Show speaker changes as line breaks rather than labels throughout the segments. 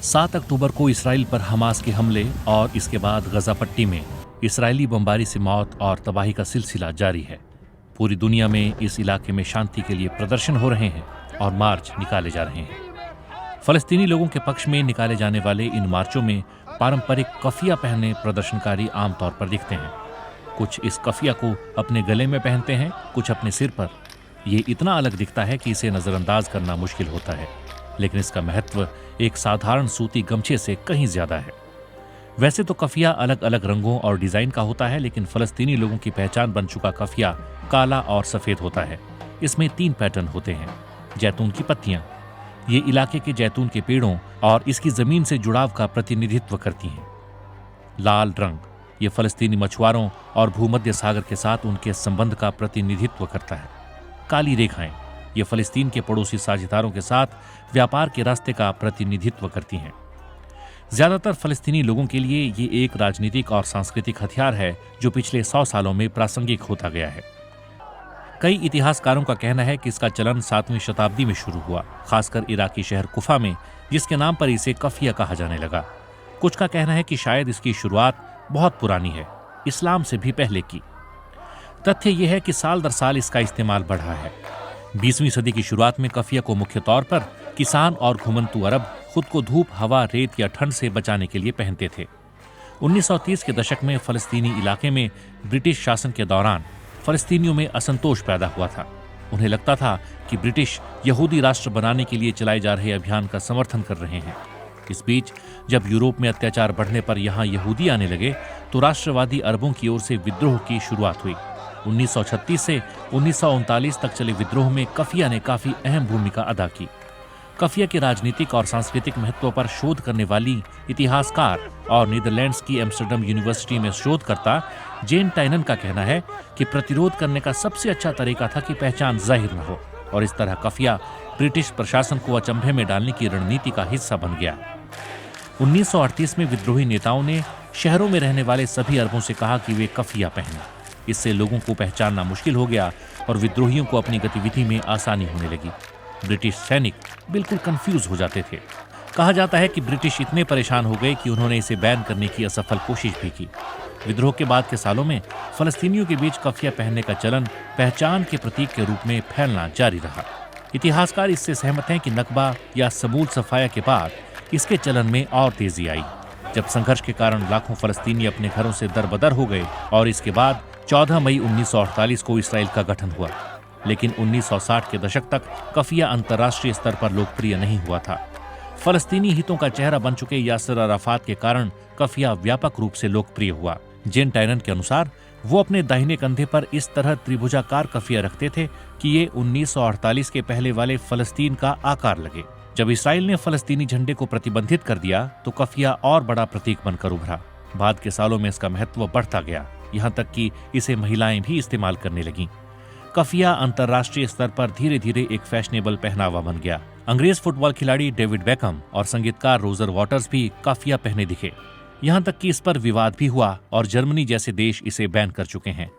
7 अक्टूबर को इसराइल पर हमास के हमले और इसके बाद गजा पट्टी में इसराइली बमबारी से मौत और तबाही का सिलसिला जारी है। पूरी दुनिया में इस इलाके में शांति के लिए प्रदर्शन हो रहे हैं और मार्च निकाले जा रहे हैं। फलस्तीनी लोगों के पक्ष में निकाले जाने वाले इन मार्चों में पारंपरिक कफिया पहने प्रदर्शनकारी आमतौर पर दिखते हैं। कुछ इस कफिया को अपने गले में पहनते हैं, कुछ अपने सिर पर। ये इतना अलग दिखता है कि इसे नजरअंदाज करना मुश्किल होता है, लेकिन इसका महत्व एक साधारण सूती गमछे से कहीं ज्यादा है। वैसे तो कफिया अलग अलग रंगों और डिजाइन का होता है, लेकिन फलस्तीनी लोगों की पहचान बन चुका कफिया काला और सफेद होता है। इसमें 3 पैटर्न होते हैं। जैतून की पत्तियां, ये इलाके के जैतून के पेड़ों और इसकी जमीन से जुड़ाव का प्रतिनिधित्व करती हैं। लाल रंग, ये फलस्तीनी मछुआरों और भूमध्य सागर के साथ उनके संबंध का प्रतिनिधित्व करता है। काली रेखाएं, ये फलस्तीन के पड़ोसी साझेदारों के साथ व्यापार के रास्ते का प्रतिनिधित्व करती हैं। ज्यादातर फलस्तीनी लोगों के लिए ये एक राजनीतिक और सांस्कृतिक हथियार है जो पिछले 100 सालों में प्रासंगिक होता गया है। कई इतिहासकारों का कहना है कि इसका चलन 7वीं शताब्दी में शुरू हुआ, खासकर इराकी शहर कुफा में, जिसके नाम पर इसे कफिया कहा जाने लगा। कुछ का कहना है कि शायद इसकी शुरुआत बहुत पुरानी है, इस्लाम से भी पहले की। तथ्य यह है कि साल दर साल इसका इस्तेमाल बढ़ा है। 20वीं सदी की शुरुआत में कफिया को मुख्य तौर पर किसान और घुमंतू अरब खुद को धूप, हवा, रेत या ठंड से बचाने के लिए पहनते थे। 1930 के दशक में फलस्तीनी इलाके में ब्रिटिश शासन के दौरान फलस्तीनियों में असंतोष पैदा हुआ था। उन्हें लगता था कि ब्रिटिश यहूदी राष्ट्र बनाने के लिए चलाए जा रहे अभियान का समर्थन कर रहे हैं। इस बीच जब यूरोप में अत्याचार बढ़ने पर यहाँ यहूदी आने लगे तो राष्ट्रवादी अरबों की ओर से विद्रोह की शुरुआत हुई। 1936 से 1939 तक चले विद्रोह में कफिया ने काफी अहम भूमिका अदा की। कफिया के राजनीतिक और सांस्कृतिक महत्व पर शोध करने वाली इतिहासकार और नीदरलैंड्स की एम्स्टर्डम यूनिवर्सिटी में शोधकर्ता जेन टाइनन का कहना है कि प्रतिरोध करने का सबसे अच्छा तरीका था कि पहचान जाहिर न हो, और इस तरह कफिया ब्रिटिश प्रशासन को अचंभे में डालने की रणनीति का हिस्सा बन गया। 1938 में विद्रोही नेताओं ने शहरों में रहने वाले सभी अरबों से कहा कि वे कफिया पहनें। इससे लोगों को पहचानना मुश्किल हो गया और विद्रोहियों को अपनी गतिविधि में आसानी होने लगी। ब्रिटिश सैनिक बिल्कुल कंफ्यूज हो जाते थे। कहा जाता है कि ब्रिटिश इतने परेशान हो गए कि उन्होंने इसे बैन करने की असफल कोशिश भी की। विद्रोह के बाद के सालों में फलस्तीनियों के बीच कफिया पहनने का चलन पहचान के प्रतीक के रूप में फैलना जारी रहा। इतिहासकार इससे सहमत हैं कि नकबा या समूल सफाया के बाद इसके चलन में और तेजी आई, जब संघर्ष के कारण लाखों फलस्तीनी अपने घरों से दरबदर हो गए, और इसके बाद 14 मई 1948 को इसराइल का गठन हुआ। लेकिन 1960 के दशक तक कफिया अंतर्राष्ट्रीय स्तर पर लोकप्रिय नहीं हुआ था। फलस्तीनी हितों का चेहरा बन चुके यासिर अराफात के कारण कफिया व्यापक रूप से लोकप्रिय हुआ। जेन टाइनन के अनुसार वो अपने दाहिने कंधे पर इस तरह त्रिभुजाकार कफिया रखते थे कि ये 1948 के पहले वाले फलस्तीन का आकार लगे। जब इसराइल ने फलस्तीनी झंडे को प्रतिबंधित कर दिया तो कफिया और बड़ा प्रतीक बनकर उभरा। बाद के सालों में इसका महत्व बढ़ता गया, यहाँ तक कि इसे महिलाएं भी इस्तेमाल करने लगीं। कफिया अंतर्राष्ट्रीय स्तर पर धीरे धीरे एक फैशनेबल पहनावा बन गया। अंग्रेज फुटबॉल खिलाड़ी डेविड बेकहम और संगीतकार रोजर वॉटर्स भी कफिया पहने दिखे। यहाँ तक कि इस पर विवाद भी हुआ और जर्मनी जैसे देश इसे बैन कर चुके हैं।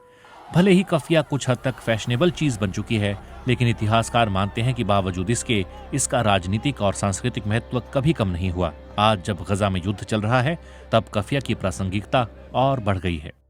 भले ही कफिया कुछ हद तक फैशनेबल चीज बन चुकी है, लेकिन इतिहासकार मानते हैं कि बावजूद इसके इसका राजनीतिक और सांस्कृतिक महत्व कभी कम नहीं हुआ। आज जब गजा में युद्ध चल रहा है, तब कफिया की प्रासंगिकता और बढ़ गई है।